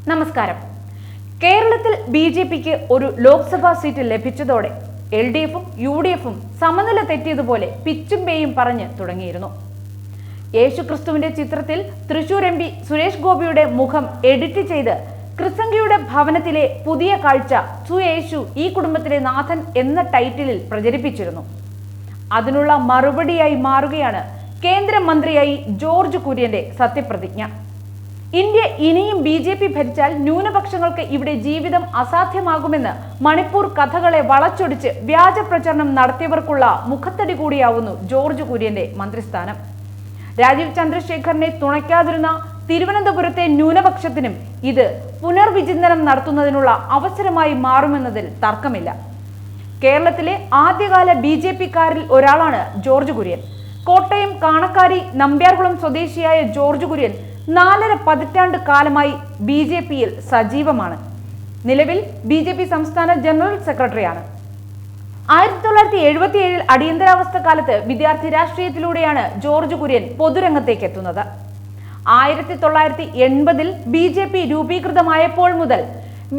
നമസ്കാരം. കേരളത്തിൽ ബി.ജെ.പിക്ക് ഒരു ലോക്സഭാ സീറ്റ് ലഭിച്ചതോടെ എൽ.ഡി.എഫും യു.ഡി.എഫും സമനില തെറ്റിയതുപോലെ പിച്ചും പേയും പറഞ്ഞ് തുടങ്ങിയിരുന്നു. യേശുക്രിസ്തുവിന്റെ ചിത്രത്തിൽ തൃശൂർ എം.പി സുരേഷ് ഗോപിയുടെ മുഖം എഡിറ്റ് ചെയ്ത് ക്രിസംഗിയുടെ ഭവനത്തിലെ പുതിയ കാഴ്ച സുയേശു ഈ കുടുംബത്തിലെ നാഥൻ എന്ന ടൈറ്റിലിൽ പ്രചരിപ്പിച്ചിരുന്നു. അതിനുള്ള മറുപടിയായി മാറുകയാണ് കേന്ദ്രമന്ത്രിയായി ജോർജ് കുര്യന്റെ സത്യപ്രതിജ്ഞ. ഇന്ത്യ ഇനിയും ബി.ജെ.പി ഭരിച്ചാൽ ന്യൂനപക്ഷങ്ങൾക്ക് ഇവിടെ ജീവിതം അസാധ്യമാകുമെന്ന് മണിപ്പൂർ കഥകളെ വളച്ചൊടിച്ച് വ്യാജ പ്രചരണം നടത്തിയവർക്കുള്ള മുഖത്തടി കൂടിയാവുന്നു ജോർജ് കുര്യന്റെ മന്ത്രിസ്ഥാനം. രാജീവ് ചന്ദ്രശേഖറിനെ തുണയ്ക്കാതിരുന്ന തിരുവനന്തപുരത്തെ ന്യൂനപക്ഷത്തിനും ഇത് പുനർവിചിന്തനം നടത്തുന്നതിനുള്ള അവസരമായി മാറുമെന്നതിൽ തർക്കമില്ല. കേരളത്തിലെ ആദ്യകാല ബി.ജെ.പിക്കാരിൽ ഒരാളാണ് ജോർജ് കുര്യൻ. കോട്ടയം കാണക്കാരി നമ്പ്യാർകുളം സ്വദേശിയായ ജോർജ് കുര്യൻ 4.5 പതിറ്റാണ്ട് കാലമായി ബി.ജെ.പിയിൽ സജീവമാണ്. നിലവിൽ ബി.ജെ.പി സംസ്ഥാന ജനറൽ സെക്രട്ടറിയാണ്. 1977 അടിയന്തരാവസ്ഥ കാലത്ത് വിദ്യാർത്ഥി രാഷ്ട്രീയത്തിലൂടെയാണ് ജോർജ് കുര്യൻ പൊതുരംഗത്തേക്ക് എത്തുന്നത്. 1980 ബി.ജെ.പി രൂപീകൃതമായപ്പോൾ മുതൽ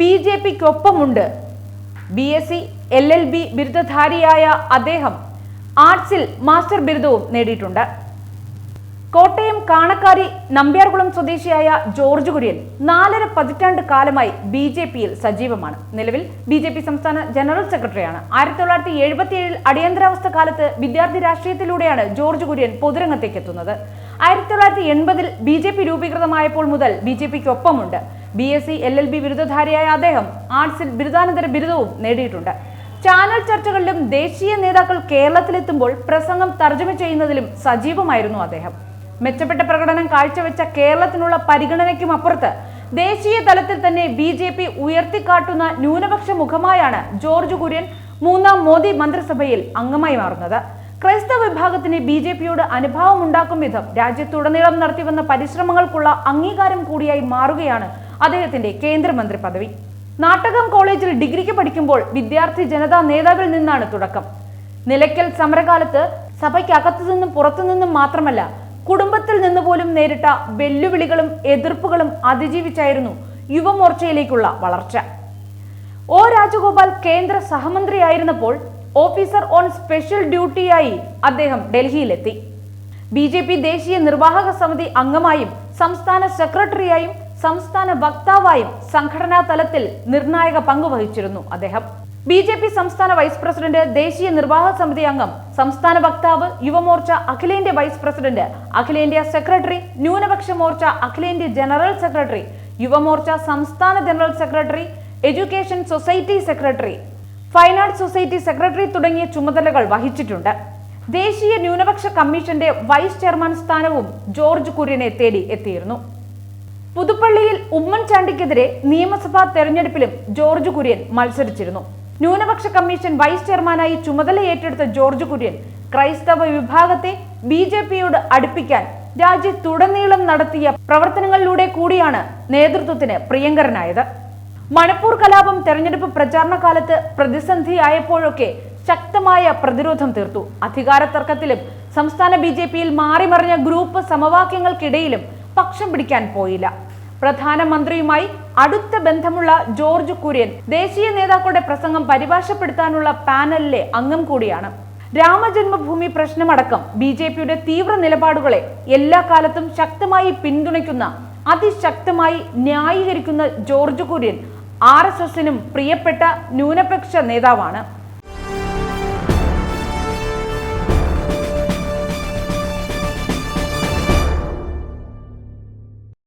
ബി.ജെ.പിക്കൊപ്പമുണ്ട്. ബി.എസ്.സി. LL.B ബിരുദധാരിയായ അദ്ദേഹം ആർട്സിൽ മാസ്റ്റർ ബിരുദവും നേടിയിട്ടുണ്ട്. കോട്ടയം കാണക്കാരി നമ്പ്യാർകുളം സ്വദേശിയായ ജോർജ് കുര്യൻ 4.5 പതിറ്റാണ്ട് കാലമായി ബി.ജെ.പിയിൽ സജീവമാണ്. നിലവിൽ ബി.ജെ.പി സംസ്ഥാന ജനറൽ സെക്രട്ടറിയാണ്. 1977 അടിയന്തരാവസ്ഥ കാലത്ത് വിദ്യാർത്ഥി രാഷ്ട്രീയത്തിലൂടെയാണ് ജോർജ് കുര്യൻ പൊതുരംഗത്തേക്ക് എത്തുന്നത്. 1980 ബി.ജെ.പി രൂപീകൃതമായപ്പോൾ മുതൽ ബി.ജെ.പിക്കൊപ്പമുണ്ട്. ബി.എസ്.സി. LL.B ബിരുദധാരിയായ അദ്ദേഹം ആർട്സിൽ ബിരുദാനന്തര ബിരുദവും നേടിയിട്ടുണ്ട്. ചാനൽ ചർച്ചകളിലും ദേശീയ നേതാക്കൾ കേരളത്തിലെത്തുമ്പോൾ പ്രസംഗം തർജ്ജമ ചെയ്യുന്നതിലും സജീവമായിരുന്നു അദ്ദേഹം. മെച്ചപ്പെട്ട പ്രകടനം കാഴ്ചവെച്ച കേരളത്തിനുള്ള പരിഗണനയ്ക്കുമപ്പുറത്ത് ദേശീയ തലത്തിൽ തന്നെ ബി.ജെ.പി ഉയർത്തിക്കാട്ടുന്ന ന്യൂനപക്ഷ മുഖമായാണ് ജോർജ് കുര്യൻ 3ാം മോദി മന്ത്രിസഭയിൽ അംഗമായി മാറുന്നത്. ക്രൈസ്തവ വിഭാഗത്തിന് ബി.ജെ.പിയോട് അനുഭാവമുണ്ടാക്കും വിധം രാജ്യത്തുടനീളം നടത്തിവന്ന പരിശ്രമങ്ങൾക്കുള്ള അംഗീകാരം കൂടിയായി മാറുകയാണ് അദ്ദേഹത്തിന്റെ കേന്ദ്രമന്ത്രി പദവി. നാട്ടകം കോളേജിൽ ഡിഗ്രിക്ക് പഠിക്കുമ്പോൾ വിദ്യാർത്ഥി ജനതാ നേതാവിൽ നിന്നാണ് തുടക്കം. നിലയ്ക്കൽ സമരകാലത്ത് സഭയ്ക്കകത്തു നിന്നും പുറത്തുനിന്നും മാത്രമല്ല കുടുംബത്തിൽ നിന്ന് പോലും നേരിട്ട വെല്ലുവിളികളും എതിർപ്പുകളും അതിജീവിച്ചായിരുന്നു യുവമോർച്ചയിലേക്കുള്ള വളർച്ച. ഒ രാജഗോപാൽ കേന്ദ്ര സഹമന്ത്രിയായിരുന്നപ്പോൾ ഓഫീസർ ഓൺ സ്പെഷ്യൽ ഡ്യൂട്ടിയായി അദ്ദേഹം ഡൽഹിയിലെത്തി. ബി.ജെ.പി ദേശീയ നിർവാഹക സമിതി അംഗമായും സംസ്ഥാന സെക്രട്ടറിയായും സംസ്ഥാന വക്താവായും സംഘടനാ തലത്തിൽ നിർണായക പങ്കുവഹിച്ചിരുന്നു അദ്ദേഹം. ബി.ജെ.പി സംസ്ഥാന വൈസ് പ്രസിഡന്റ്, ദേശീയ നിർവാഹക സമിതി അംഗം, സംസ്ഥാന വക്താവ്, യുവമോർച്ച അഖിലേന്ത്യാ വൈസ് പ്രസിഡന്റ്, അഖിലേന്ത്യാ സെക്രട്ടറി, ന്യൂനപക്ഷ മോർച്ച അഖിലേന്ത്യാ ജനറൽ സെക്രട്ടറി, യുവമോർച്ച സംസ്ഥാന general secretary, education society secretary, fine arts society secretary തുടങ്ങിയ ചുമതലകൾ വഹിച്ചിട്ടുണ്ട്. ദേശീയ ന്യൂനപക്ഷ കമ്മീഷന്റെ വൈസ് ചെയർമാൻ സ്ഥാനവും ജോർജ് കുര്യനെ തേടി എത്തിയിരുന്നു. പുതുപ്പള്ളിയിൽ ഉമ്മൻചാണ്ടിക്കെതിരെ നിയമസഭാ തെരഞ്ഞെടുപ്പിലും ജോർജ് കുര്യൻ മത്സരിച്ചിരുന്നു. ന്യൂനപക്ഷ കമ്മീഷൻ വൈസ് ചെയർമാനായി ചുമതല ഏറ്റെടുത്ത ജോർജ് കുര്യൻ ക്രൈസ്തവ വിഭാഗത്തെ ബി.ജെ.പിയോട് അടുപ്പിക്കാൻ രാജ്യത്തുടനീളം നടത്തിയ പ്രവർത്തനങ്ങളിലൂടെ കൂടിയാണ് നേതൃത്വത്തിന് പ്രിയങ്കരനായത്. മണിപ്പൂർ കലാപം തെരഞ്ഞെടുപ്പ് പ്രചാരണ കാലത്ത് പ്രതിസന്ധിയായപ്പോഴൊക്കെ ശക്തമായ പ്രതിരോധം തീർത്തു. അധികാര തർക്കത്തിലും സംസ്ഥാന ബി.ജെ.പിയിൽ മാറിമറിഞ്ഞ ഗ്രൂപ്പ് സമവാക്യങ്ങൾക്കിടയിലും പക്ഷം പിടിക്കാൻ പോയില്ല. പ്രധാനമന്ത്രിയുമായി അടുത്ത ബന്ധമുള്ള ജോർജ് കുര്യൻ ദേശീയ നേതാക്കളുടെ പ്രസംഗം പരിഭാഷപ്പെടുത്താനുള്ള പാനലിലെ അംഗം കൂടിയാണ്. രാമജന്മഭൂമി പ്രശ്നമടക്കം ബി.ജെ.പിയുടെ തീവ്ര നിലപാടുകളെ എല്ലാ കാലത്തും ശക്തമായി പിന്തുണയ്ക്കുന്ന, അതിശക്തമായി ന്യായീകരിക്കുന്ന ജോർജ് കുര്യൻ RSSനും പ്രിയപ്പെട്ട ന്യൂനപക്ഷ നേതാവാണ്.